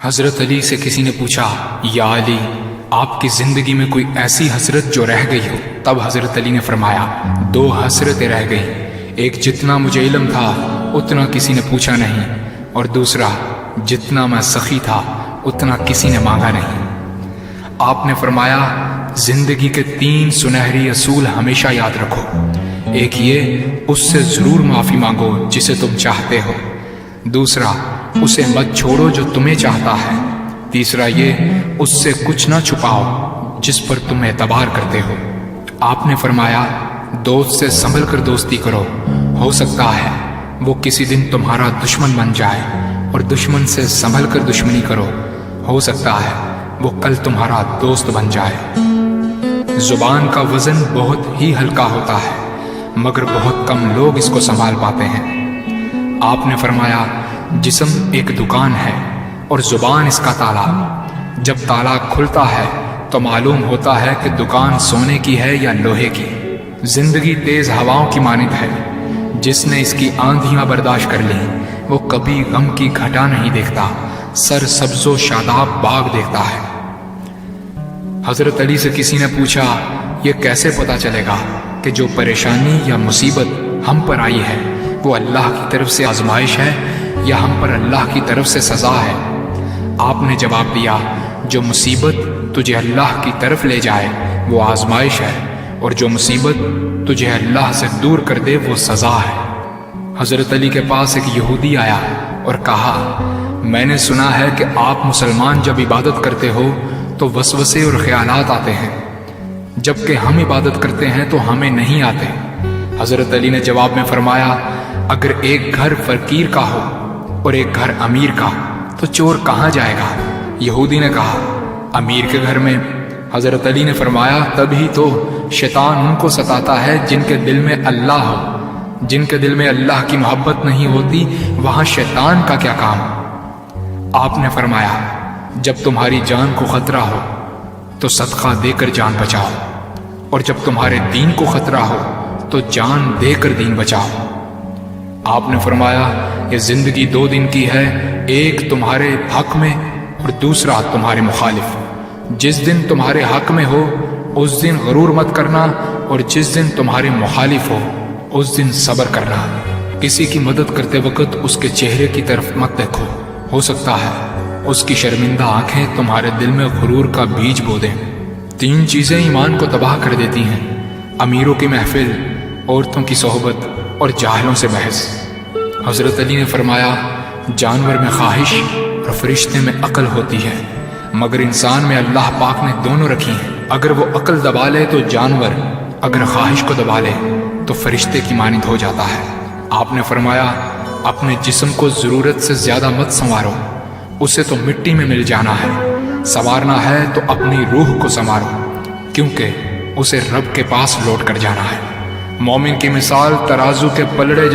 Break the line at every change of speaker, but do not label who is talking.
حضرت علی سے کسی نے پوچھا، یا علی، آپ کی زندگی میں کوئی ایسی حسرت جو رہ گئی ہو؟ تب حضرت علی نے فرمایا، دو حسرتیں رہ گئیں، ایک جتنا مجھے علم تھا اتنا کسی نے پوچھا نہیں، اور دوسرا جتنا میں سخی تھا اتنا کسی نے مانگا نہیں۔ آپ نے فرمایا، زندگی کے 3 سنہری اصول ہمیشہ یاد رکھو۔ ایک یہ، اس سے ضرور معافی مانگو جسے تم چاہتے ہو۔ دوسرا، اسے مت چھوڑو جو تمہیں چاہتا ہے۔ تیسرا یہ، اس سے کچھ نہ چھپاؤ جس پر تم اعتبار کرتے ہو۔ آپ نے فرمایا، دوست سے سنبھل کر دوستی کرو، ہو سکتا ہے وہ کسی دن تمہارا دشمن بن جائے، اور دشمن سے سنبھل کر دشمنی کرو، ہو سکتا ہے وہ کل تمہارا دوست بن جائے۔ زبان کا وزن بہت ہی ہلکا ہوتا ہے، مگر بہت کم لوگ اس کو سنبھال پاتے ہیں۔ آپ نے فرمایا، جسم ایک دکان ہے اور زبان اس کا تالا۔ جب تالا کھلتا ہے تو معلوم ہوتا ہے کہ دکان سونے کی ہے یا لوہے کی۔ زندگی تیز ہواؤں کی مانند ہے، جس نے اس کی آندھیاں برداشت کر لی وہ کبھی غم کی گھٹا نہیں دیکھتا، سر سبز و شاداب باغ دیکھتا ہے۔ حضرت علی سے کسی نے پوچھا، یہ کیسے پتا چلے گا کہ جو پریشانی یا مصیبت ہم پر آئی ہے وہ اللہ کی طرف سے آزمائش ہے یا ہم پر اللہ کی طرف سے سزا ہے؟ آپ نے جواب دیا، جو مصیبت تجھے اللہ کی طرف لے جائے وہ آزمائش ہے، اور جو مصیبت تجھے اللہ سے دور کر دے وہ سزا ہے۔ حضرت علی کے پاس ایک یہودی آیا اور کہا، میں نے سنا ہے کہ آپ مسلمان جب عبادت کرتے ہو تو وسوسے اور خیالات آتے ہیں، جبکہ ہم عبادت کرتے ہیں تو ہمیں نہیں آتے۔ حضرت علی نے جواب میں فرمایا، اگر ایک گھر فقیر کا ہو اور ایک گھر امیر کا تو چور کہاں جائے گا؟ یہودی نے کہا، امیر کے گھر میں۔ حضرت علی نے فرمایا، تبھی تو شیطان ان کو ستاتا ہے جن کے دل میں اللہ ہو۔ جن کے دل میں اللہ کی محبت نہیں ہوتی وہاں شیطان کا کیا کام؟ آپ نے فرمایا، جب تمہاری جان کو خطرہ ہو تو صدقہ دے کر جان بچاؤ، اور جب تمہارے دین کو خطرہ ہو تو جان دے کر دین بچاؤ۔ آپ نے فرمایا، یہ زندگی 2 دن کی ہے، ایک تمہارے حق میں اور دوسرا تمہارے مخالف۔ جس دن تمہارے حق میں ہو اس دن غرور مت کرنا، اور جس دن تمہارے مخالف ہو اس دن صبر کرنا۔ کسی کی مدد کرتے وقت اس کے چہرے کی طرف مت دیکھو، ہو سکتا ہے اس کی شرمندہ آنکھیں تمہارے دل میں غرور کا بیج بو دیں۔ 3 چیزیں ایمان کو تباہ کر دیتی ہیں، امیروں کی محفل، عورتوں کی صحبت اور جاہلوں سے بحث۔ حضرت علی نے فرمایا، جانور میں خواہش اور فرشتے میں عقل ہوتی ہے، مگر انسان میں اللہ پاک نے دونوں رکھی ہیں۔ اگر وہ عقل دبا لے تو جانور، اگر خواہش کو دبا لے تو فرشتے کی مانند ہو جاتا ہے۔ آپ نے فرمایا، اپنے جسم کو ضرورت سے زیادہ مت سنوارو، اسے تو مٹی میں مل جانا ہے۔ سنوارنا ہے تو اپنی روح کو سنوارو، کیونکہ اسے رب کے پاس لوٹ کر جانا ہے۔ مومن کی مثال ترازو کے پلڑے